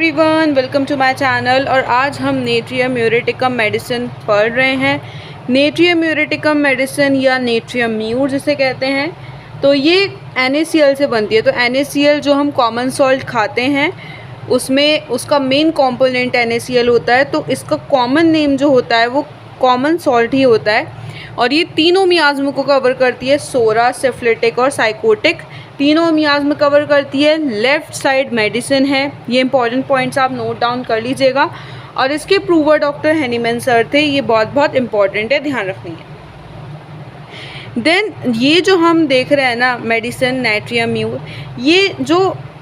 Everyone, welcome to my channel. और आज हम नेट्रियम म्यूरेटिकम मेडिसिन पढ़ रहे हैं। नेट्रियम म्यूरेटिकम मेडिसिन या नेट्रियम म्यूर जिसे कहते हैं, तो ये NaCl से बनती है। तो NaCl जो हम कॉमन सॉल्ट खाते हैं उसमें उसका मेन कंपोनेंट NaCl होता है। तो इसका कॉमन नेम जो होता है वो कॉमन सॉल्ट ही होता है। और ये तीनों मियाज़्म को कवर करती है, सोरा, सिफिलिटिक और साइकोटिक। तीनों मियाज़्म कवर करती है। लेफ़्ट साइड मेडिसिन है। ये इंपॉर्टेंट पॉइंट्स आप नोट डाउन कर लीजिएगा। और इसके प्रूवर डॉक्टर हैनीमैन सर थे। ये बहुत इंपॉर्टेंट है, ध्यान रखनी है। देन ये जो हम देख रहे हैं ना मेडिसिन नेट्रियम म्यूर,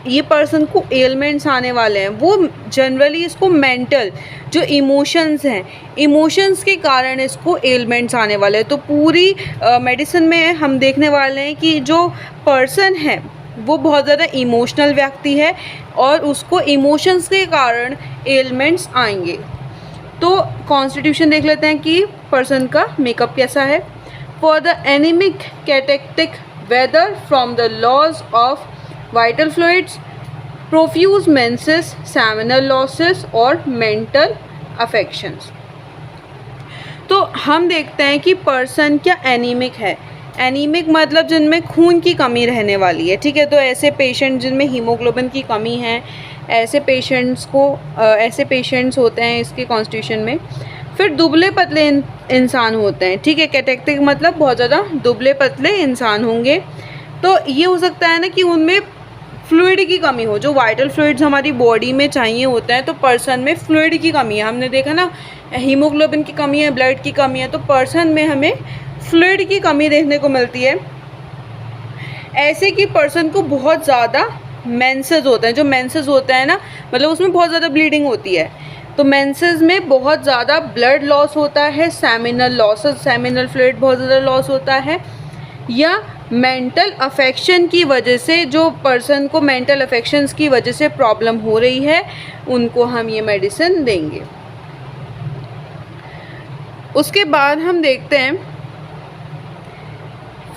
ये पर्सन को एलिमेंट्स आने वाले हैं वो जनरली इसको मेंटल जो इमोशंस हैं, इमोशंस के कारण इसको एलिमेंट्स आने वाले हैं। तो पूरी मेडिसिन में हम देखने वाले हैं कि जो पर्सन है वो बहुत ज़्यादा इमोशनल व्यक्ति है और उसको इमोशंस के कारण एलिमेंट्स आएंगे। तो कॉन्स्टिट्यूशन देख लेते हैं कि पर्सन का मेकअप कैसा है। For the anaemic cachectic whether from the loss of vital fluids, profuse menses, seminal losses or mental affections. तो हम देखते हैं कि पर्सन क्या एनीमिक है। एनीमिक मतलब जिनमें खून की कमी रहने वाली है, ठीक है। तो ऐसे पेशेंट जिनमें हीमोग्लोबिन की कमी है, ऐसे पेशेंट्स होते हैं इसके कॉन्स्टिट्यूशन में। फिर दुबले पतले इंसान होते हैं, ठीक है। कैटेक्टिक मतलब बहुत ज़्यादा दुबले पतले इंसान होंगे। तो ये हो सकता है ना कि उनमें फ्लूइड की कमी हो, जो वाइटल फ्लूइड्स हमारी बॉडी में चाहिए होते हैं। तो पर्सन में फ्लूइड की कमी है, हमने देखा ना, हीमोग्लोबिन की कमी है, ब्लड की कमी है। तो पर्सन में हमें फ्लूइड की कमी देखने को मिलती है। ऐसे कि पर्सन को बहुत ज़्यादा मेंसेस होते हैं। जो मेंसेस होता है ना, मतलब उसमें बहुत ज़्यादा ब्लीडिंग होती है। तो मेंसेस में बहुत ज़्यादा ब्लड लॉस होता है, सेमिनल लॉसेस, सेमिनल फ्लूइड बहुत ज़्यादा लॉस होता है। या मेंटल अफेक्शन की वजह से, जो पर्सन को मेंटल अफेक्शंस की वजह से प्रॉब्लम हो रही है, उनको हम ये मेडिसिन देंगे। उसके बाद हम देखते हैं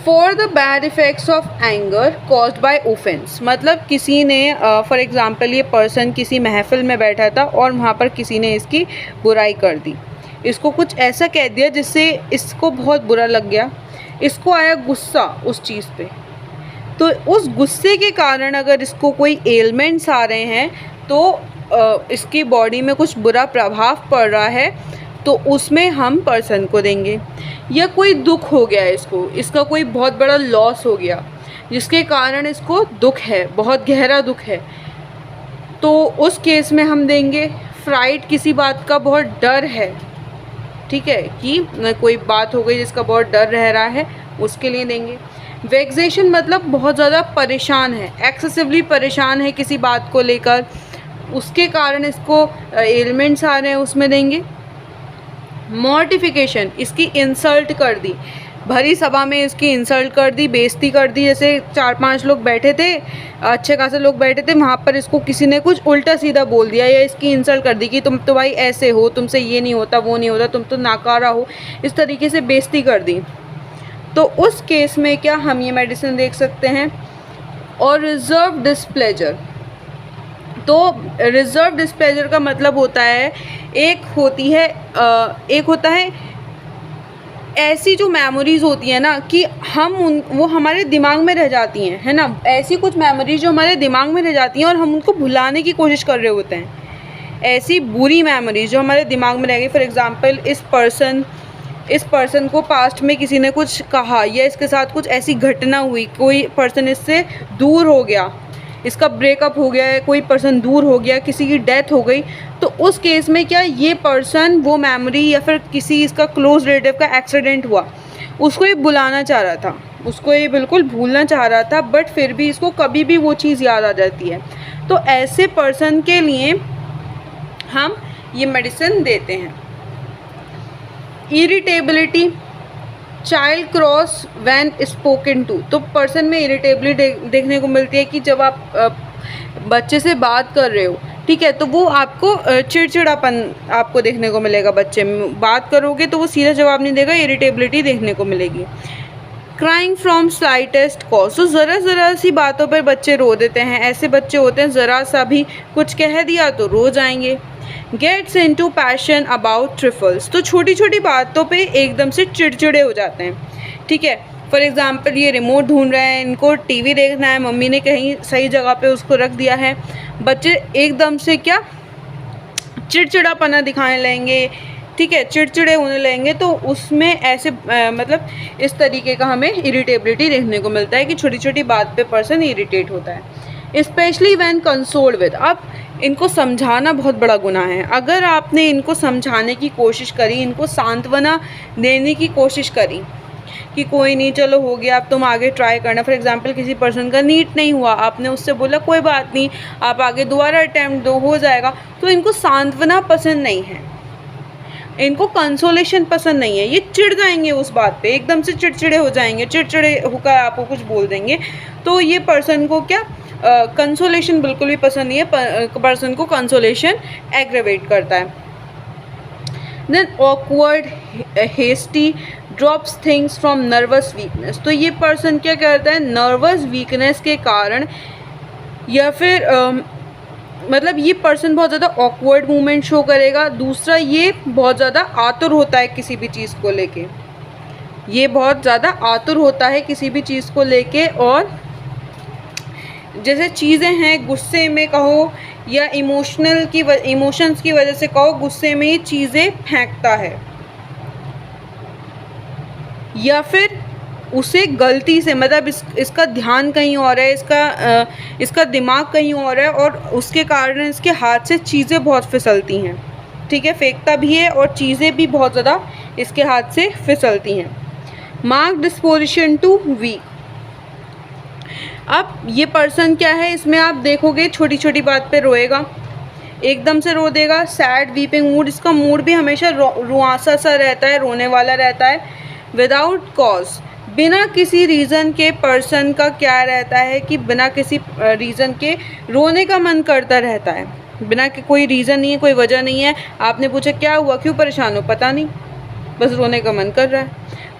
for the bad effects of anger caused by offence. मतलब किसी ने फॉर एग्ज़ाम्पल ये पर्सन किसी महफिल में बैठा था और वहाँ पर किसी ने इसकी बुराई कर दी, इसको कुछ ऐसा कह दिया जिससे इसको बहुत बुरा लग गया, इसको आया गुस्सा उस चीज़ पे। तो उस गुस्से के कारण अगर इसको कोई एलिमेंट्स आ रहे हैं तो इसकी बॉडी में कुछ बुरा प्रभाव पड़ रहा है, तो उसमें हम पर्सन को देंगे। या कोई दुख हो गया इसको, इसका कोई बहुत बड़ा लॉस हो गया जिसके कारण इसको दुख है, बहुत गहरा दुख है, तो उस केस में हम देंगे। फ्राइड, किसी बात का बहुत डर है, ठीक है, कि कोई बात हो गई जिसका बहुत डर रह रहा है, उसके लिए देंगे। वेक्सेशन मतलब बहुत ज़्यादा परेशान है, एक्सेसिवली परेशान है किसी बात को लेकर, उसके कारण इसको एलिमेंट्स आ रहे हैं, उसमें देंगे। मॉर्टिफिकेशन, इसकी इंसल्ट कर दी, भरी सभा में इसकी इंसल्ट कर दी, बेइज्जती कर दी। जैसे 4-5 लोग बैठे थे, अच्छे खासे लोग बैठे थे, वहाँ पर इसको किसी ने कुछ उल्टा सीधा बोल दिया या इसकी इंसल्ट कर दी कि तुम तो भाई ऐसे हो, तुमसे ये नहीं होता, वो नहीं होता, तुम तो नाकारा हो, इस तरीके से बेइज्जती कर दी। तो उस केस में क्या हम ये मेडिसिन देख सकते हैं। और रिजर्व डिस्प्लेजर, तो रिजर्व डिस्प्लेजर का मतलब होता है, एक होता है ऐसी जो मेमोरीज़ होती है ना कि वो हमारे दिमाग में रह जाती हैं, है ना। ऐसी कुछ मेमोरीज जो हमारे दिमाग में रह जाती हैं और हम उनको भुलाने की कोशिश कर रहे होते हैं। ऐसी बुरी मेमोरीज जो हमारे दिमाग में रह गई। फॉर एग्ज़ाम्पल इस पर्सन को पास्ट में किसी ने कुछ कहा या इसके साथ कुछ ऐसी घटना हुई, कोई पर्सन इससे दूर हो गया, इसका ब्रेकअप हो गया है, कोई पर्सन दूर हो गया, किसी की डेथ हो गई, तो उस केस में क्या ये पर्सन वो मेमोरी या फिर किसी इसका क्लोज रिलेटिव का एक्सीडेंट हुआ, उसको ये बुलाना चाह रहा था, उसको ये बिल्कुल भूलना चाह रहा था, बट फिर भी इसको कभी भी वो चीज़ याद आ जाती है। तो ऐसे पर्सन के लिए हम ये मेडिसिन देते हैं। Irritability, child cross when spoken to. तो पर्सन में इरिटेबिलिटी देखने को मिलती है कि जब आप बच्चे से बात कर रहे हो, ठीक है, तो वो आपको चिड़चिड़ापन आपको देखने को मिलेगा। बच्चे में बात करोगे तो वो सीधा जवाब नहीं देगा, इरिटेबिलिटी देखने को मिलेगी। क्राइंग फ्रॉम स्लाइटेस्ट कॉज, तो ज़रा सी बातों पर बच्चे रो देते हैं। ऐसे बच्चे होते हैं ज़रा सा भी कुछ कह दिया तो रो जाएंगे। Gets into passion about trifles, तो छोटी छोटी बातों पे एकदम से चिड़चिड़े हो जाते हैं। ठीक है, फॉर एग्ज़ाम्पल ये रिमोट ढूंढ रहे हैं, इनको टीवी देखना है, मम्मी ने कहीं सही जगह पे उसको रख दिया है, बच्चे एकदम से क्या चिड़चिड़ापना दिखाने लगेंगे। ठीक है, चिड़चिड़े होने लगेंगे। तो उसमें ऐसे मतलब इस तरीके का हमें इरिटेबिलिटी देखने को मिलता है कि छोटी छोटी बात पे पर्सन इरिटेट होता है। स्पेशली व्हेन कंसोल्ड विद, अब इनको समझाना बहुत बड़ा गुनाह है। अगर आपने इनको समझाने की कोशिश करी, इनको सांत्वना देने की कोशिश करी कि कोई नहीं, चलो हो गया, अब तुम आगे ट्राई करना। फॉर एग्जांपल किसी पर्सन का नीट नहीं हुआ, आपने उससे बोला कोई बात नहीं, आप आगे दोबारा अटैम्प्ट दो, हो जाएगा। तो इनको सांत्वना पसंद नहीं है, इनको कंसोलेशन पसंद नहीं है। ये चिढ़ जाएंगे उस बात पे, एकदम से चिड़चिड़े हो जाएंगे, चिड़चिड़े होकर आपको कुछ बोल देंगे। तो ये पर्सन को क्या कंसोलेशन बिल्कुल भी पसंद नहीं है। पर्सन को कंसोलेशन एग्रेवेट करता है। Then awkward hasty drops things from nervous weakness, तो ये पर्सन क्या करता है, नर्वस वीकनेस के कारण या फिर मतलब ये पर्सन बहुत ज़्यादा ऑकवर्ड मूवमेंट शो करेगा। दूसरा, ये बहुत ज़्यादा आतुर होता है किसी भी चीज़ को लेके, ये बहुत ज़्यादा आतुर होता है किसी भी चीज़ को लेके। और जैसे चीज़ें हैं, गुस्से में कहो या इमोशंस की वजह से कहो, गुस्से में ये चीज़ें फेंकता है, या फिर उसे गलती से मतलब इसका ध्यान कहीं और है, इसका दिमाग कहीं और है, और उसके कारण इसके हाथ से चीज़ें बहुत फिसलती हैं। ठीक है, फेंकता भी है और चीज़ें भी बहुत ज़्यादा इसके हाथ से फिसलती हैं। मार्क डिस्पोजिशन टू वीक, अब ये पर्सन क्या है, इसमें आप देखोगे छोटी छोटी बात पे रोएगा, एकदम से रो देगा। सैड वीपिंग मूड, इसका मूड भी हमेशा रुआसा सा रहता है, रोने वाला रहता है। विदाउट कॉज, बिना किसी रीज़न के पर्सन का क्या रहता है कि बिना किसी रीज़न के रोने का मन करता रहता है। बिना कि कोई रीज़न नहीं है, कोई वजह नहीं है, आपने पूछा क्या हुआ, क्यों परेशान हो, पता नहीं, बस रोने का मन कर रहा है।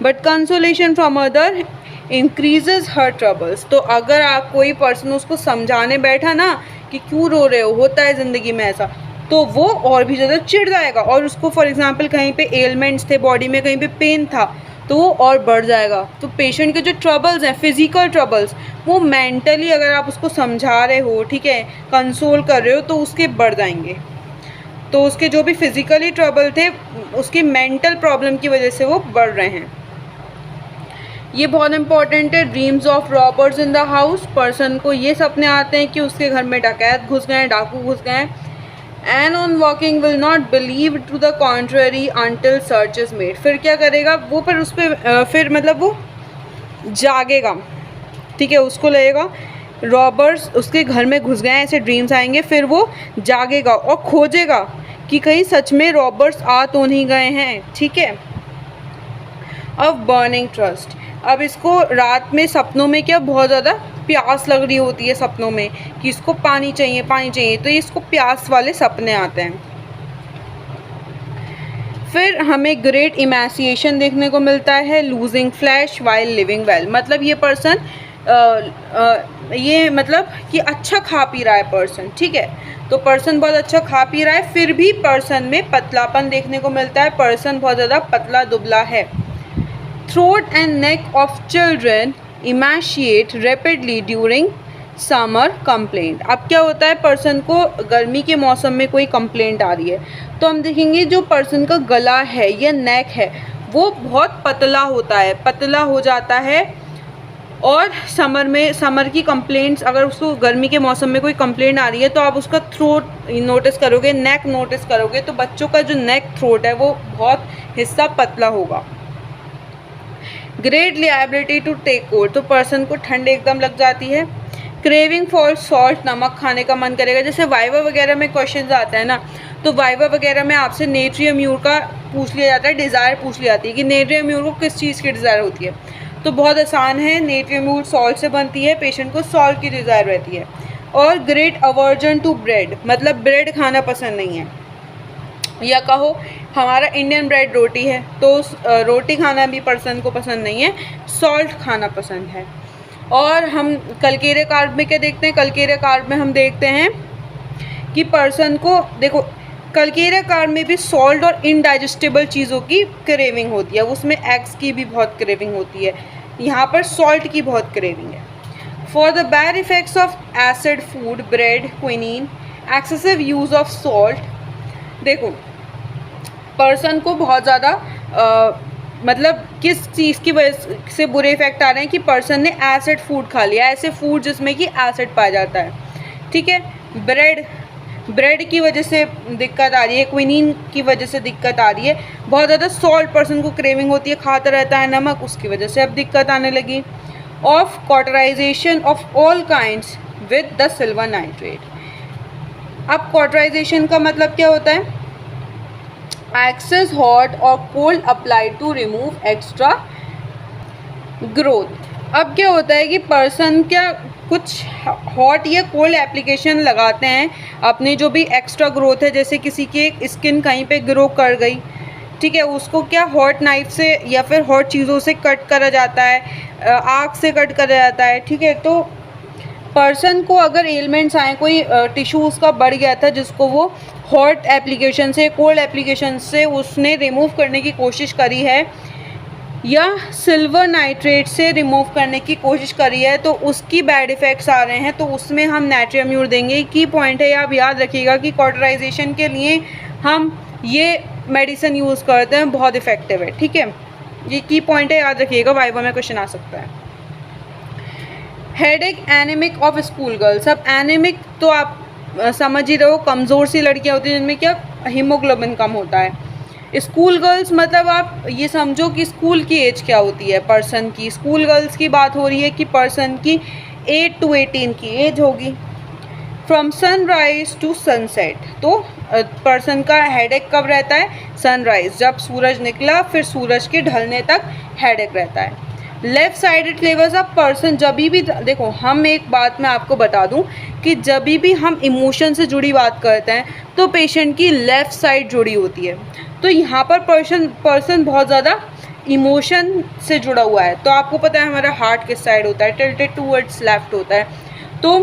But consolation from other increases her troubles, तो अगर आप कोई पर्सन उसको समझाने बैठा ना कि क्यों रो रहे हो, होता है ज़िंदगी में ऐसा, तो वो और भी ज़्यादा चिढ़ जाएगा। और उसको फॉर एग्जांपल कहीं पे एलिमेंट्स थे बॉडी में, कहीं पे पेन था, तो वो और बढ़ जाएगा। तो पेशेंट के जो ट्रबल्स हैं, फिज़िकल ट्रबल्स, वो मेंटली अगर आप उसको समझा रहे हो, ठीक है, कंसोल कर रहे हो, तो उसके बढ़ जाएंगे। तो उसके जो भी फिज़िकली ट्रबल थे, उसकी मेंटल प्रॉब्लम की वजह से वो बढ़ रहे हैं। ये बहुत इंपॉर्टेंट है। Dreams of robbers in the house, person को ये सपने आते हैं कि उसके घर में डकैत घुस गए, डाकू घुस गए। And on walking will not believe to the contrary until search is made, फिर क्या करेगा वो, पर उस पर फिर मतलब वो जागेगा। ठीक है, उसको लगेगा रॉबर्स उसके घर में घुस गए, ऐसे ड्रीम्स आएंगे, फिर वो जागेगा और खोजेगा कि कहीं सच में रॉबर्स आ तो नहीं गए हैं। ठीक है, अब बर्निंग ट्रस्ट, अब इसको रात में सपनों में क्या बहुत ज़्यादा प्यास लग रही होती है सपनों में कि इसको पानी चाहिए पानी चाहिए, तो इसको प्यास वाले सपने आते हैं। फिर हमें ग्रेट इमेसिएशन देखने को मिलता है। Losing flash while living well, मतलब ये पर्सन ये मतलब कि अच्छा खा पी रहा है पर्सन। ठीक है, तो पर्सन बहुत अच्छा खा पी रहा है, फिर भी पर्सन में पतलापन देखने को मिलता है, पर्सन बहुत ज़्यादा पतला दुबला है। Throat and neck of children emaciate rapidly during summer complaint, अब क्या होता है, पर्सन को गर्मी के मौसम में कोई कंप्लेंट आ रही है, तो हम देखेंगे जो पर्सन का गला है या नेक है वो बहुत पतला होता है, पतला हो जाता है। और समर की कंप्लेंट्स, अगर उसको गर्मी के मौसम में कोई कंप्लेंट आ रही है तो आप उसका थ्रोट नोटिस करोगे, नेक नोटिस करोगे, तो बच्चों का जो नेक थ्रोट है वो बहुत हिस्सा पतला होगा। Great liability to take cold, तो पर्सन को ठंड एकदम लग जाती है। क्रेविंग फॉर सॉल्ट, नमक खाने का मन करेगा। जैसे वाइवा वगैरह में क्वेश्चन आते हैं ना, तो वाइवा वगैरह में आपसे नेट्रियम म्यूर का पूछ लिया जाता है, डिज़ायर पूछ ली जाती है कि नेट्रियम म्यूर को किस चीज़ की डिज़ायर होती है, तो बहुत आसान है, नेट्रियम म्यूर सॉल्ट से बनती है, पेशेंट को सॉल्ट की डिज़ायर रहती है। और ग्रेट अवर्जन टू ब्रेड, मतलब ब्रेड खाना पसंद नहीं है, या कहो हमारा इंडियन ब्रेड रोटी है, तो रोटी खाना भी पर्सन को पसंद नहीं है, सॉल्ट खाना पसंद है। और हम कलकेरिया कार्ब में क्या देखते हैं, कलकेरिया कार्ब में हम देखते हैं कि पर्सन को, देखो कलकेरिया कार्ब में भी सॉल्ट और इनडाइजेस्टेबल चीज़ों की क्रेविंग होती है, उसमें एग्स की भी बहुत क्रेविंग होती है, यहाँ पर सॉल्ट की बहुत क्रेविंग है। For the bad effects of acid food, bread, quinine, excessive use of salt, देखो पर्सन को बहुत ज़्यादा मतलब किस चीज़ की वजह से बुरे इफ़ेक्ट आ रहे हैं कि पर्सन ने एसिड फूड खा लिया, ऐसे फूड जिसमें कि एसिड पाया जाता है, ठीक है। ब्रेड की वजह से दिक्कत आ रही है, क्विनीन की वजह से दिक्कत आ रही है, बहुत ज़्यादा सॉल्ट पर्सन को क्रेविंग होती है, खाता रहता है नमक, उसकी वजह से अब दिक्कत आने लगी। Of cauterisation of all kinds with the silver nitrate. अब कॉटराइजेशन का मतलब क्या होता है, एक्सेस हॉट और cold applied to remove extra growth. अब क्या होता है कि पर्सन क्या कुछ हॉट या कोल्ड एप्लीकेशन लगाते हैं अपनी जो भी एक्स्ट्रा ग्रोथ है, जैसे किसी की स्किन कहीं पे ग्रो कर गई, ठीक है, उसको क्या हॉट नाइफ से या फिर हॉट चीज़ों से कट करा जाता है, आग से कट करा जाता है, ठीक है। तो पर्सन को अगर एलिमेंट्स आए, कोई टिश्यू उसका बढ़ गया था जिसको वो हॉट एप्लीकेशन से, कोल्ड एप्लीकेशन से उसने रिमूव करने की कोशिश करी है या सिल्वर नाइट्रेट से रिमूव करने की कोशिश करी है, तो उसकी बैड इफ़ेक्ट्स आ रहे हैं, तो उसमें हम नाइट्रियम म्यूर देंगे। की पॉइंट है, आप याद रखिएगा कि कॉटराइजेशन के लिए हम ये मेडिसिन यूज़ करते हैं, बहुत इफ़ेक्टिव है, ठीक है। ये की पॉइंट है, याद रखिएगा, वाइवा में क्वेश्चन आ सकता है। Headache anaemic of school girls. अब एनीमिक तो आप समझ ही रहे हो, कमज़ोर सी लड़कियाँ होती हैं जिनमें क्या हीमोग्लोबिन कम होता है। स्कूल गर्ल्स मतलब आप ये समझो कि स्कूल की एज क्या होती है पर्सन की, स्कूल गर्ल्स की बात हो रही है कि पर्सन की 8 to 18 की एज होगी। फ्रॉम सनराइज टू सनसेट, तो पर्सन का हेडेक कब रहता है, सनराइज, जब सूरज निकला फिर सूरज के ढलने तक हेडेक रहता है। Left sided flavours of person, जब भी देखो हम एक बात मैं आपको बता दूं कि जब भी हम इमोशन से जुड़ी बात करते हैं तो पेशेंट की लेफ़्ट साइड जुड़ी होती है, तो यहाँ पर पर्सन बहुत ज़्यादा इमोशन से जुड़ा हुआ है। तो आपको पता है हमारा हार्ट किस साइड होता है, टिल्टेड टूवर्ड्स लेफ्ट होता है। तो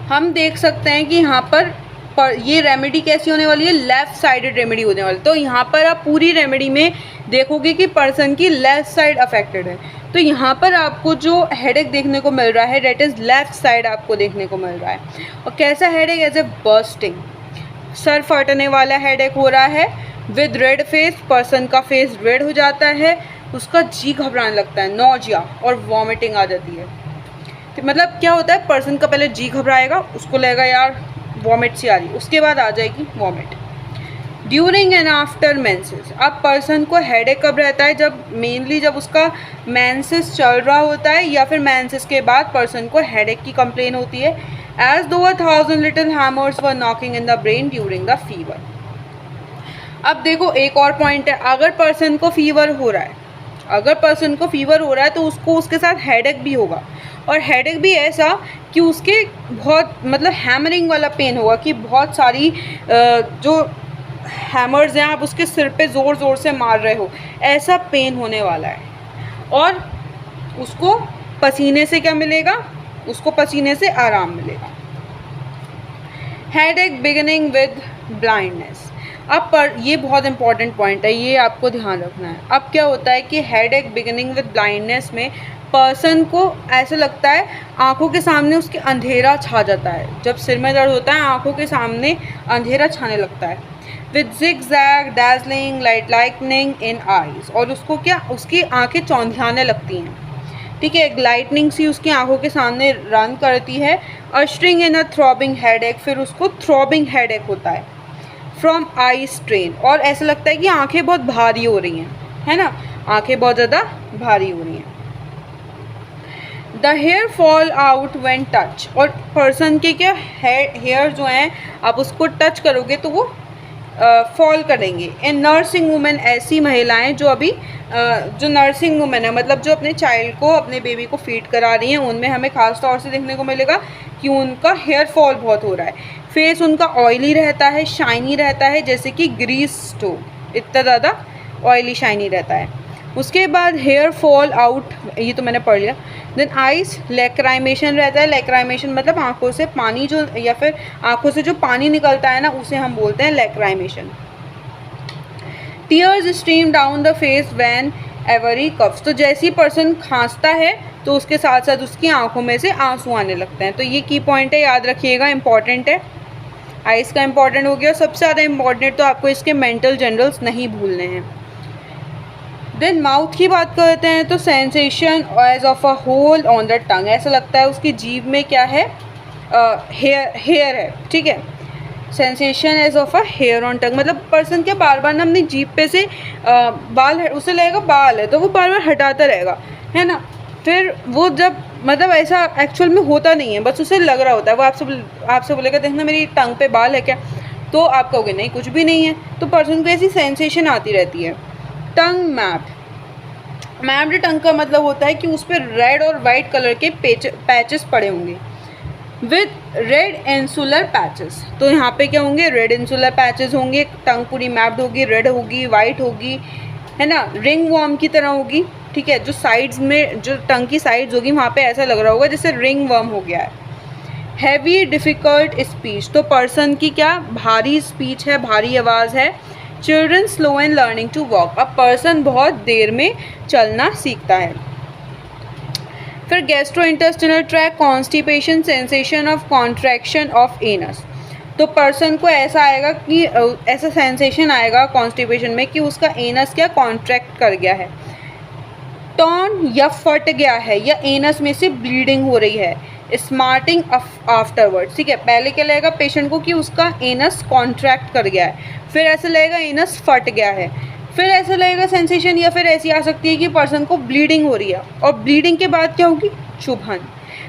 हम देख सकते हैं कि यहाँ पर ये रेमेडी कैसी होने वाली है, लेफ़्ट साइडेड रेमेडी होने वाली। तो यहाँ पर आप पूरी रेमेडी में देखोगे कि पर्सन की लेफ़्ट साइड अफेक्टेड है, तो यहाँ पर आपको जो हेडेक देखने को मिल रहा है डेट इज़ लेफ़्ट साइड आपको देखने को मिल रहा है। और कैसा हेडेक, एज ए बर्स्टिंग, सर फटने वाला हेडेक हो रहा है, विद रेड फेस, पर्सन का फेस रेड हो जाता है, उसका जी घबराने लगता है, नोजिया और वॉमिटिंग आ जाती है। तो मतलब क्या होता है, पर्सन का पहले जी घबराएगा, उसको लगेगा यार वॉमिट सी आ रही, उसके बाद आ जाएगी vomit. During and after menses, अब पर्सन को हेडेक कब रहता है, जब मेनली जब उसका मेंसेस चल रहा होता है या फिर मेंसेस के बाद पर्सन को हेडेक की कंप्लेन होती है। एज दो 1000 little hammers were knocking in the brain during the fever. अब देखो एक और पॉइंट है, अगर पर्सन को फीवर हो रहा है, अगर पर्सन को फीवर हो रहा है तो उसको उसके साथ हेडेक भी होगा, और हेडेक भी ऐसा कि उसके बहुत मतलब हैमरिंग वाला पेन होगा कि बहुत सारी जो हैमर्स हैं आप उसके सिर पे ज़ोर ज़ोर से मार रहे हो, ऐसा पेन होने वाला है। और उसको पसीने से क्या मिलेगा, उसको पसीने से आराम मिलेगा। हेडेक बिगिनिंग विद ब्लाइंडनेस, अब पर ये बहुत इंपॉर्टेंट पॉइंट है, ये आपको ध्यान रखना है। अब क्या होता है कि हेडेक बिगिनिंग विद ब्लाइंडनेस में पर्सन को ऐसा लगता है आंखों के सामने उसके अंधेरा छा जाता है, जब सिर में दर्द होता है आंखों के सामने अंधेरा छाने लगता है। With zigzag dazzling light lightning in eyes, और उसको क्या उसकी आंखें चौंधियाने लगती हैं, ठीक है, एक लाइटनिंग सी उसकी आंखों के सामने रन करती है। अशरिंग इन अ थ्रॉबिंग हेडेक, फिर उसको थ्रॉबिंग हेडेक होता है। फ्रॉम आई स्ट्रेन, और ऐसा लगता है कि आंखें बहुत भारी हो रही हैं, है ना, आंखें बहुत ज़्यादा भारी हो रही हैं। The hair fall out when touch, और पर्सन के क्या हेयर जो हैं आप उसको टच करोगे तो वो फॉल करेंगे। इन नर्सिंग वुमेन, ऐसी महिलाएं जो अभी जो नर्सिंग वुमेन है मतलब जो अपने चाइल्ड को, अपने बेबी को फीड करा रही हैं, उनमें हमें ख़ास तौर से देखने को मिलेगा कि उनका हेयर फॉल बहुत हो रहा है। फेस उनका ऑयली रहता है, शाइनी रहता है, जैसे कि ग्रीस स्टोव, इतना ज़्यादा ऑयली शाइनी रहता है। उसके बाद हेयर फॉल आउट, ये तो मैंने पढ़ लिया। देन आइज लैक्राइमेशन रहता है। लैक्राइमेशन मतलब आँखों से पानी जो, या फिर आँखों से जो पानी निकलता है ना, उसे हम बोलते हैं लैक्राइमेशन। Tears stream down the face when ever he coughs, तो जैसे ही पर्सन खांसता है तो उसके साथ साथ उसकी आंखों में से आंसू आने लगते हैं। तो ये की पॉइंट है, याद रखिएगा, इंपॉर्टेंट है। आइज़ का इंपॉर्टेंट हो गया। सबसे ज़्यादा इंपॉर्टेंट तो आपको इसके मेंटल जनरल्स नहीं भूलने हैं। देन माउथ की बात करते हैं तो sensation as of a hole on the tongue, ऐसा लगता है उसकी जीभ में क्या है, हेयर है, ठीक है। Sensation as of a hair on tongue मतलब पर्सन क्या बार बार ना अपनी जीभ पे से बाल, उसे लगेगा बाल है तो वो बार बार हटाता रहेगा, है ना। फिर वो जब मतलब ऐसा एक्चुअल में होता नहीं है, बस उसे लग रहा होता है। वो आपसे बोलेगा देखना मेरी टंग पे बाल है क्या, तो आप कहोगे नहीं कुछ भी नहीं है। तो पर्सन को ऐसी सेंसेशन आती रहती है। टंग मैप्ड टंग का मतलब होता है कि उस पर रेड और वाइट कलर के पैचेस पड़े होंगे विद रेड इंसुलर पैचेस। तो यहाँ पे क्या होंगे, रेड इंसुलर पैचेस होंगे, टंग पूरी मैप्ड होगी, रेड होगी, वाइट होगी, है ना, रिंग वर्म की तरह होगी, ठीक है। जो साइड्स में, जो टंग की साइड्स होगी वहाँ पे ऐसा लग रहा होगा जैसे रिंग वर्म हो गया है। हैवी डिफ़िकल्ट स्पीच, तो पर्सन की क्या भारी स्पीच है, भारी आवाज़ है। Children slow in learning to walk, अब पर्सन बहुत देर में चलना सीखता है। फिर gastrointestinal tract, constipation, sensation of contraction of anus, तो पर्सन को ऐसा आएगा कि ऐसा सेंसेशन आएगा कॉन्स्टिपेशन में कि उसका एनस क्या कॉन्ट्रैक्ट कर गया है, टॉर्न या फट गया है, या एनस में से ब्लीडिंग हो रही है। स्मार्टिंग आफ्टरवर्ड, ठीक है। पहले क्या लगेगा पेशेंट को कि उसका एनस कॉन्ट्रैक्ट कर गया है, फिर ऐसा लगेगा एनस फट गया है, फिर ऐसा लगेगा सेंसेशन, या फिर ऐसी आ सकती है कि पर्सन को ब्लीडिंग हो रही है, और ब्लीडिंग के बाद क्या होगी, चुभन।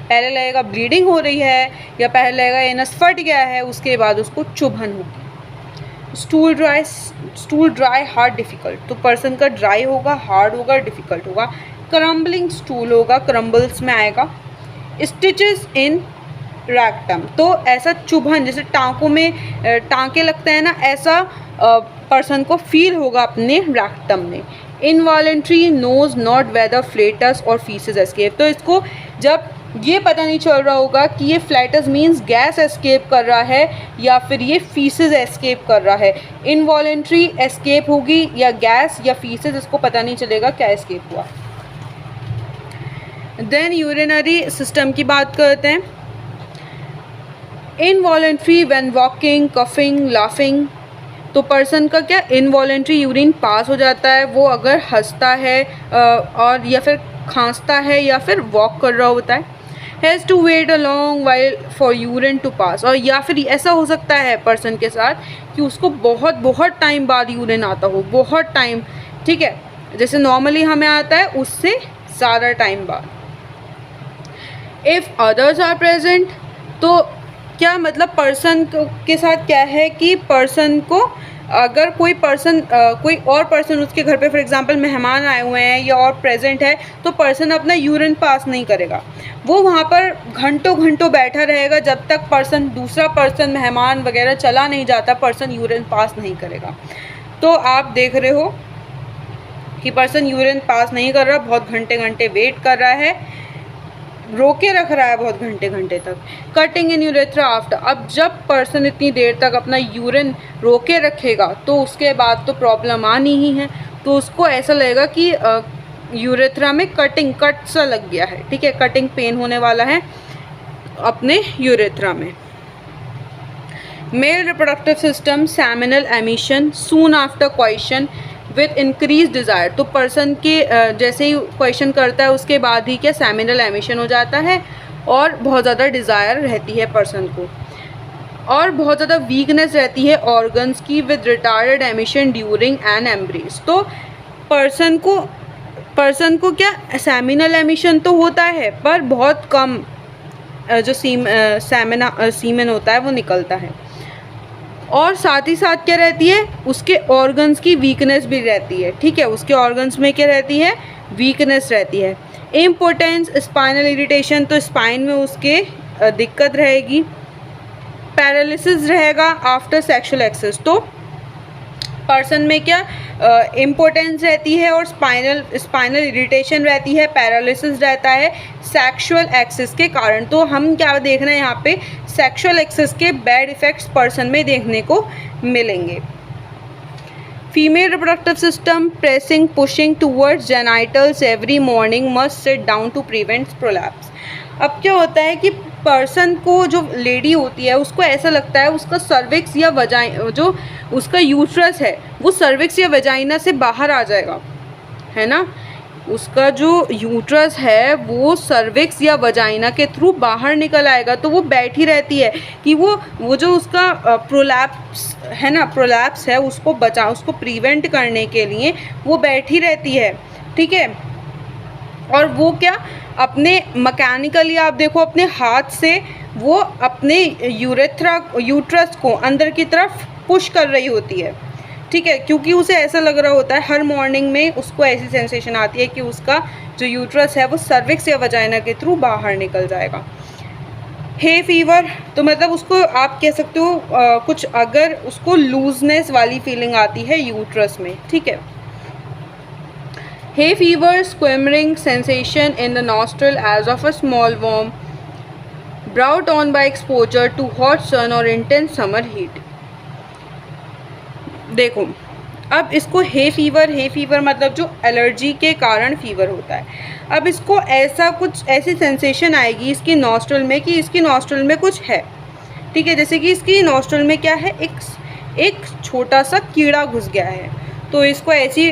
पहले लगेगा ब्लीडिंग हो रही है, या पहले लगेगा एनस फट गया है, उसके बाद उसको चुभन होगी। स्टूल ड्राई हार्ड डिफ़िकल्ट, तो पर्सन का ड्राई होगा, हार्ड होगा, डिफ़िकल्ट होगा। क्रम्बलिंग स्टूल होगा, क्रम्बल्स में आएगा। स्टिचेस इन रैक्टम, तो ऐसा चुभन जैसे टाँकों में टाँके लगते हैं ना, ऐसा पर्सन को फील होगा अपने रैक्टम में। Involuntary knows not whether flatus और फीसेस एस्केप, तो इसको जब ये पता नहीं चल रहा होगा कि ये फ्लैटस मीन्स गैस एस्केप कर रहा है या फिर ये फीसेस एस्केप कर रहा है। इनवॉलेंट्री एस्केप होगी या गैस या फीसेस, इसको पता नहीं चलेगा क्या एस्केप हुआ। देन यूरिनरी सिस्टम की बात करते हैं। Involuntary when walking, coughing, laughing, तो पर्सन का क्या इनवॉलेंट्री यूरिन पास हो जाता है वो अगर हंसता है और या फिर खांसता है या फिर वॉक कर रहा होता है। Has to wait a long while for urine to pass, और या फिर ऐसा हो सकता है पर्सन के साथ कि उसको बहुत टाइम बाद यूरिन आता हो, बहुत टाइम, ठीक है, जैसे नॉर्मली हमें आता है उससे ज़्यादा टाइम बाद। इफ़ अदर्स आर प्रेजेंट, तो क्या मतलब पर्सन के साथ क्या है कि पर्सन को अगर कोई और पर्सन उसके घर पे फॉर एग्जांपल मेहमान आए हुए हैं या और प्रेजेंट है, तो पर्सन अपना यूरिन पास नहीं करेगा, वो वहाँ पर घंटों बैठा रहेगा जब तक दूसरा पर्सन मेहमान वगैरह चला नहीं जाता, पर्सन यूरिन पास नहीं करेगा। तो आप देख रहे हो कि पर्सन यूरिन पास नहीं कर रहा, बहुत घंटे वेट कर रहा है, रोके रख रहा है बहुत घंटे तक। कटिंग इन यूरेथ्रा आफ्टर, अब जब पर्सन इतनी देर तक अपना यूरिन रोके रखेगा तो उसके बाद तो प्रॉब्लम आनी ही है, तो उसको ऐसा लगेगा कि यूरेथ्रा में कट सा लग गया है, ठीक है, कटिंग पेन होने वाला है अपने यूरेथ्रा में। Male reproductive system, seminal emission soon after question with increase desire, तो पर्सन के जैसे ही क्वेश्चन करता है उसके बाद ही क्या सेमिनल एमिशन हो जाता है और बहुत ज़्यादा डिज़ायर रहती है पर्सन को, और बहुत ज़्यादा वीकनेस रहती है ऑर्गन्स की with retarded emission during an embrace. तो पर्सन को क्या सेमिनल एमिशन तो होता है पर बहुत कम जो सीमेन होता है वो निकलता है, और साथ ही साथ क्या रहती है उसके ऑर्गन्स की वीकनेस भी रहती है, ठीक है, उसके ऑर्गन्स में क्या रहती है, वीकनेस रहती है। इम्पोर्टेंस, स्पाइनल इरिटेशन, तो स्पाइन में उसके दिक्कत रहेगी। पैरालिसिस रहेगा आफ्टर सेक्सुअल एक्सेस, तो पर्सन में क्या इम्पोर्टेंस रहती है और स्पाइनल इरिटेशन रहती है, पैरालिसिस रहता है सेक्सुअल एक्सेस के कारण। तो हम क्या देख रहे हैं यहाँ पे, सेक्सुअल एक्सेस के बैड इफ़ेक्ट्स पर्सन में देखने को मिलेंगे। Female reproductive system pressing pushing towards genitals every morning must sit down to prevent prolapse. अब क्या होता है कि पर्सन को, जो लेडी होती है उसको ऐसा लगता है उसका सर्विक्स या जो उसका यूट्रस है वो सर्विक्स या वजाइना से बाहर आ जाएगा, है ना। उसका जो यूट्रस है वो सर्विक्स या वजाइना के थ्रू बाहर निकल आएगा, तो वो बैठी रहती है कि वो जो उसका प्रोलैप्स है ना, प्रोलैप्स है उसको उसको प्रिवेंट करने के लिए वो बैठी रहती है, ठीक है। और वो क्या अपने मैकेनिकली आप देखो अपने हाथ से वो अपने यूट्रस को अंदर की तरफ पुश कर रही होती है, ठीक है, क्योंकि उसे ऐसा लग रहा होता है हर मॉर्निंग में उसको ऐसी सेंसेशन आती है कि उसका जो यूट्रस है वो सर्विक्स या वजाइना के थ्रू बाहर निकल जाएगा। हे फीवर, तो मतलब उसको आप कह सकते हो कुछ अगर उसको लूजनेस वाली फीलिंग आती है यूट्रस में, ठीक है। Hay fever, squirming sensation in the nostril as of a small worm, brought on by exposure to hot sun or intense summer heat। देखो अब इसको हे फीवर मतलब जो एलर्जी के कारण फीवर होता है। अब इसको ऐसी सेंसेशन आएगी इसकी नॉस्ट्रल में कि इसकी नॉस्ट्रल में कुछ है, ठीक है, जैसे कि इसकी नॉस्ट्रल में क्या है, एक छोटा सा कीड़ा घुस गया है। तो इसको ऐसी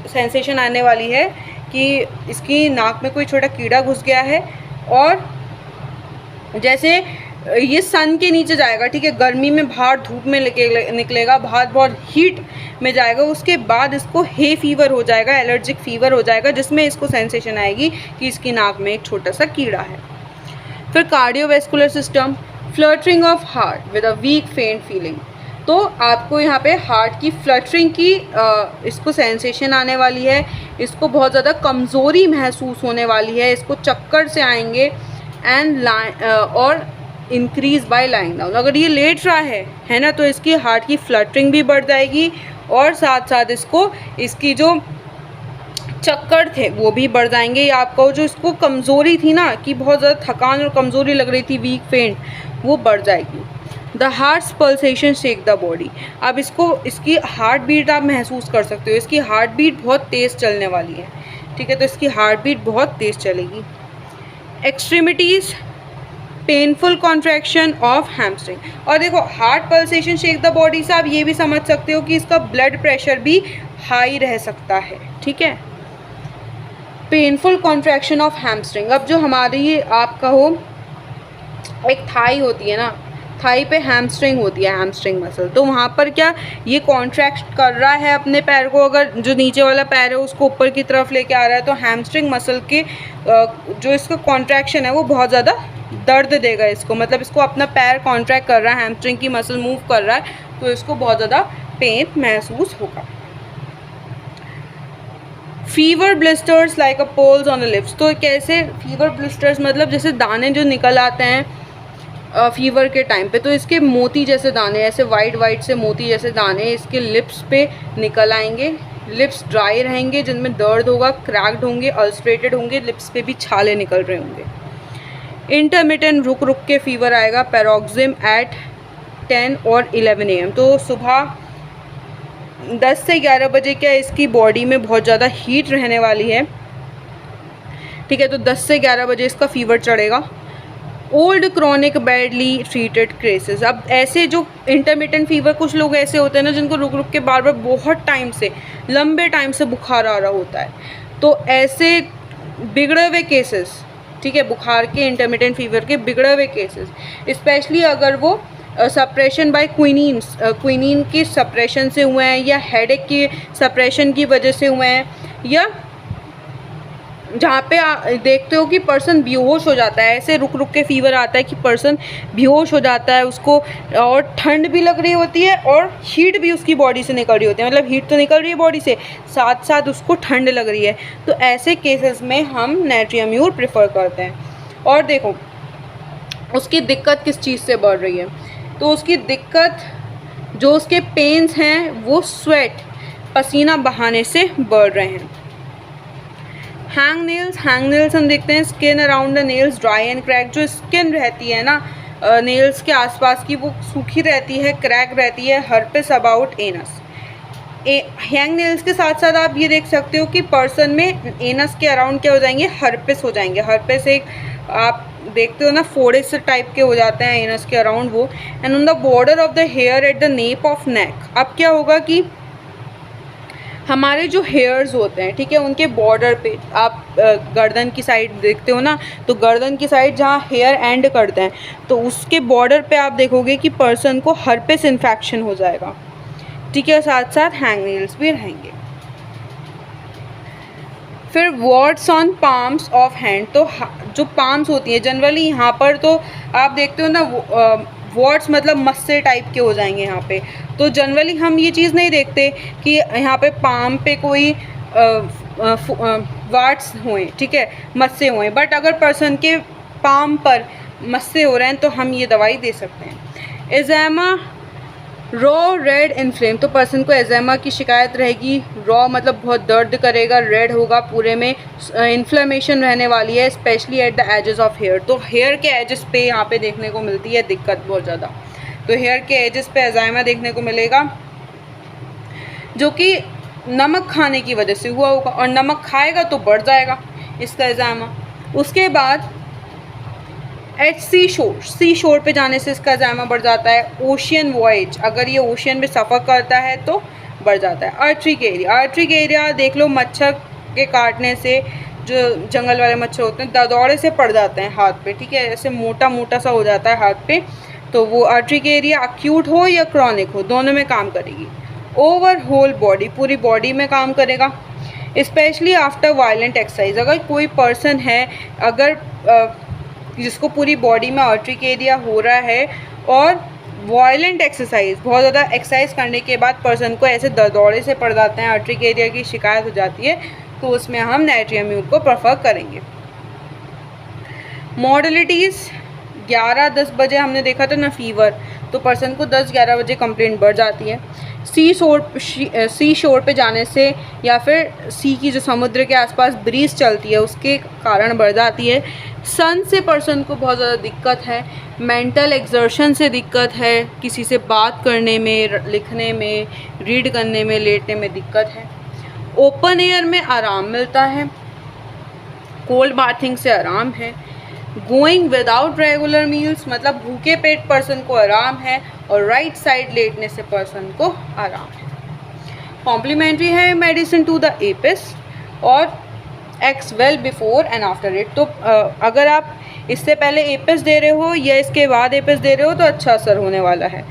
सेंसेशन आने वाली है कि इसकी नाक में कोई छोटा कीड़ा घुस गया है और जैसे ये सन के नीचे जाएगा, ठीक है, गर्मी में बाहर धूप में निकलेगा, बाहर बहुत हीट में जाएगा, उसके बाद इसको हे फीवर हो जाएगा, एलर्जिक फीवर हो जाएगा, जिसमें इसको सेंसेशन आएगी कि इसकी नाक में एक छोटा सा कीड़ा है। फिर cardiovascular system, fluttering of heart with a weak faint feeling. तो आपको यहाँ पे हार्ट की फ्लटरिंग की इसको सेंसेशन आने वाली है, इसको बहुत ज़्यादा कमज़ोरी महसूस होने वाली है, इसको चक्कर से आएंगे एंड और इंक्रीज़ बाय लाइंग डाउन। अगर ये लेट रहा है ना, तो इसकी हार्ट की फ्लटरिंग भी बढ़ जाएगी और साथ साथ इसकी जो चक्कर थे वो भी बढ़ जाएंगे। या आपको जो इसको कमज़ोरी थी ना कि बहुत ज़्यादा थकान और कमज़ोरी लग रही थी, वीक फेंट, वो बढ़ जाएगी। The heart pulsation shake the body. अब इसकी हार्ट बीट आप महसूस कर सकते हो, इसकी हार्ट बीट बहुत तेज़ चलने वाली है, ठीक है, तो इसकी हार्ट बीट बहुत तेज़ चलेगी। Extremities, painful contraction of hamstring. और देखो heart pulsation shake the body से आप ये भी समझ सकते हो कि इसका ब्लड प्रेशर भी हाई रह सकता है, ठीक है। पेनफुल कॉन्ट्रैक्शन ऑफ हैमस्ट्रिंग, अब जो हमारी आप कहो एक थाई होती है ना, थाई पे हैमस्ट्रिंग होती है, हैमस्ट्रिंग मसल, तो वहाँ पर क्या ये कॉन्ट्रैक्ट कर रहा है अपने पैर को, अगर जो नीचे वाला पैर है उसको ऊपर की तरफ लेके आ रहा है, तो हैमस्ट्रिंग मसल के जो इसका कॉन्ट्रैक्शन है वो बहुत ज़्यादा दर्द देगा इसको, मतलब इसको अपना पैर कॉन्ट्रैक्ट कर रहा है, हैमस्ट्रिंग की मसल मूव कर रहा है, तो इसको बहुत ज़्यादा पेन महसूस होगा। Fever blisters like a pearls on the lips. तो कैसे फीवर ब्लिस्टर्स, मतलब जैसे दाने जो निकल आते हैं फीवर के टाइम पे, तो इसके मोती जैसे दाने, ऐसे वाइट से मोती जैसे दाने इसके लिप्स पे निकल आएंगे। लिप्स ड्राई रहेंगे, जिनमें दर्द होगा, क्रैक्ड होंगे, अल्सरेटेड होंगे, लिप्स पे भी छाले निकल रहे होंगे। इंटरमिटेंट रुक के फीवर आएगा, पैरोक्सिम एट 10 और 11 AM। तो सुबह 10 से 11 बजे क्या इसकी बॉडी में बहुत ज़्यादा हीट रहने वाली है, ठीक है, तो 10 से 11 बजे इसका फीवर चढ़ेगा। Old chronic badly treated cases. अब ऐसे जो इंटरमिटेंट फीवर, कुछ लोग ऐसे होते हैं ना जिनको रुक के बार बहुत टाइम से, लंबे टाइम से बुखार आ रहा होता है, तो ऐसे बिगड़े हुए केसेस, ठीक है, बुखार के, इंटरमिटेंट फीवर के बिगड़े हुए केसेस, स्पेशली अगर वो सप्रेशन बाय क्विनीन की सप्रेशन से हुए हैं, या हेडेक की सप्रेशन की वजह से हुए हैं, या जहाँ पे देखते हो कि पर्सन बेहोश हो जाता है, ऐसे रुक के फीवर आता है कि पर्सन बेहोश हो जाता है, उसको और ठंड भी लग रही होती है और हीट भी उसकी बॉडी से निकल रही होती है, मतलब हीट तो निकल रही है बॉडी से, साथ साथ उसको ठंड लग रही है, तो ऐसे केसेस में हम नेट्रियम्यूर प्रेफर करते हैं। और देखो उसकी दिक्कत किस चीज़ से बढ़ रही है? तो उसकी दिक्कत, जो उसके पेन्स हैं वो स्वेट, पसीना बहाने से बढ़ रहे हैं। हैंग नेल्स हम देखते हैं, skin around the nails dry and crack. जो स्किन रहती है ना नेल्स के आसपास की, वो सूखी रहती है, क्रैक रहती है। Herpes about anus. Hang nails के साथ साथ आप ये देख सकते हो कि पर्सन में एनस के अराउंड क्या हो जाएंगे, हर्पिस हो जाएंगे। हर्पिस एक आप देखते हो ना, फोड़े से टाइप के हो जाते हैं एनस के अराउंड वो। And on the border of the hair at the nape of neck. अब क्या होगा कि हमारे जो हेयर्स होते हैं, ठीक है, उनके बॉर्डर पे आप गर्दन की साइड देखते हो ना, तो गर्दन की साइड जहाँ हेयर एंड करते हैं, तो उसके बॉर्डर पे आप देखोगे कि पर्सन को हर्पिस इन्फेक्शन हो जाएगा, ठीक है। साथ साथ हैंग नेल्स भी रहेंगे। फिर words on palms of hand. तो जो पाम्स होती हैं जनरली यहाँ पर, तो आप देखते हो ना वर्ड्स मतलब मस्से टाइप के हो जाएंगे यहाँ पे। तो जनरली हम ये चीज़ नहीं देखते कि यहाँ पे पाम पे कोई वार्ड्स हुए, ठीक है, मस्से हुए। बट अगर पर्सन के पाम पर मस्से हो रहे हैं तो हम ये दवाई दे सकते हैं। एज़ेमा रॉ रेड इन्फ्लेम। तो पर्सन को एज़ेमा की शिकायत रहेगी। रॉ मतलब बहुत दर्द करेगा, रेड होगा पूरे में, इन्फ्लेमेशन रहने वाली है, especially at the edges of hair. तो हेयर के एजेस पे यहाँ पे देखने को मिलती है दिक्कत बहुत ज़्यादा। तो हेयर के एजेस पे एज़ेमा देखने को मिलेगा, जो कि नमक खाने की वजह से हुआ होगा, और नमक खाएगा तो बढ़ जाएगा इसका एज़ेमा। उसके बाद एट सी शोर पे जाने से इसका एज़ेमा बढ़ जाता है। ओशियन वॉयज, अगर ये ओशियन में सफ़र करता है तो बढ़ जाता है। आर्टरिक एरिया देख लो, मच्छर के काटने से, जो जंगल वाले मच्छर होते हैं, दौड़े से पड़ जाते हैं हाथ पे, ठीक है, ऐसे मोटा मोटा सा हो जाता है हाथ पे। तो वो आर्टरिक एरिया अक्यूट हो या क्रॉनिक हो, दोनों में काम करेगी। ओवर होल बॉडी, पूरी बॉडी में काम करेगा। स्पेशली आफ्टर वायलेंट एक्सरसाइज, अगर कोई पर्सन है अगर जिसको पूरी बॉडी में आर्टरिक एरिया हो रहा है और वायलेंट एक्सरसाइज, बहुत ज़्यादा एक्सरसाइज करने के बाद पर्सन को ऐसे दौड़े से पड़ जाते हैं, आर्टरिक एरिया की शिकायत हो जाती है, तो उसमें हम नाइट्रियम म्यूर को प्रेफर करेंगे। मॉडलिटीज़ 11-10 बजे हमने देखा था ना फीवर, तो पर्सन को 10-11 बजे कंप्लेंट बढ़ जाती है। सी शोर पे जाने से या फिर सी की जो समुद्र के आसपास ब्रीज चलती है उसके कारण बढ़ जाती है। सन से पर्सन को बहुत ज़्यादा दिक्कत है। मेंटल एक्सर्शन से दिक्कत है, किसी से बात करने में, लिखने में, रीड करने में, लेटने में दिक्कत है। ओपन एयर में आराम मिलता है, कोल्ड बाथिंग से आराम है। गोइंग विदाउट रेगुलर मील्स मतलब भूखे पेट पर्सन को आराम है, और राइट साइड लेटने से पर्सन को आराम है। कॉम्प्लीमेंट्री है मेडिसिन टू द एपिस, और x well before and after it. तो अगर आप इससे पहले एपिस दे रहे हो या इसके बाद एपिस दे रहे हो तो अच्छा असर होने वाला है।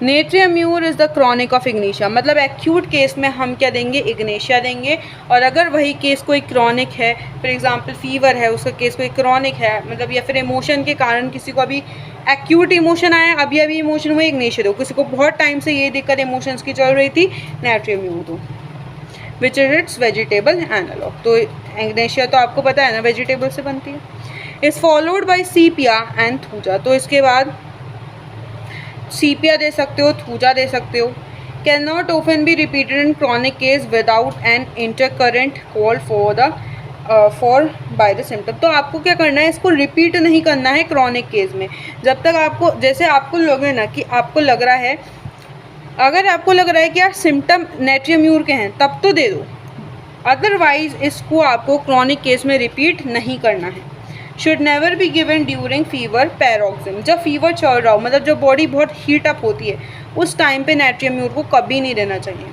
Natrium mur is the chronic of ignatia, मतलब एक्यूट केस में हम क्या देंगे, इग्नेशिया देंगे। और अगर वही केस कोई क्रॉनिक है, फॉर एग्जांपल फीवर है, उसका केस कोई क्रॉनिक है, मतलब या फिर इमोशन के कारण किसी को अभी एक्यूट इमोशन आया, अभी इमोशन हुआ, इग्नेशिया दो। किसी को बहुत टाइम से ये दिक्कत इमोशंस की चल रही थी, नाइट्रियम म्यूर दो, which is its vegetable analogue. तो इग्नेशिया तो आपको पता है ना वेजिटेबल से बनती है। Is followed by sepia and thuja, तो इसके बाद सीपिया दे सकते हो, थूजा दे सकते हो। Can not often be repeated in chronic case without an intercurrent call for by the symptom. तो आपको क्या करना है, इसको रिपीट नहीं करना है क्रॉनिक केस में। जब तक आपको, जैसे आपको लगे ना कि आपको लग रहा है, अगर आपको लग रहा है कि यार सिम्टम नाइट्रियम म्यूर के हैं तब तो दे दो, अदरवाइज इसको आपको क्रॉनिक केस में रिपीट नहीं करना है। Should never be given during fever paroxysm, जब फीवर चल रहा हो, मतलब जब बॉडी बहुत हीट अप होती है उस टाइम पे नाइट्रियम म्यूर को कभी नहीं देना चाहिए।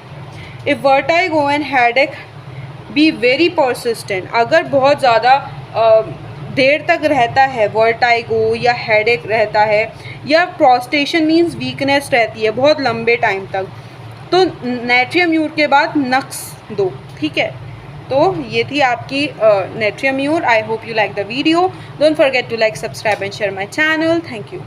If vertigo and headache be very persistent, अगर बहुत ज़्यादा देर तक रहता है, वर्टाइगो या हेडेक रहता है, या प्रोस्टेशन मीन्स वीकनेस रहती है बहुत लंबे टाइम तक, तो नाइट्रियम म्यूर के बाद नक्स दो, ठीक है। तो ये थी आपकी natrium mur. I hope you like the video. Don't forget to like, subscribe and share my channel. Thank you.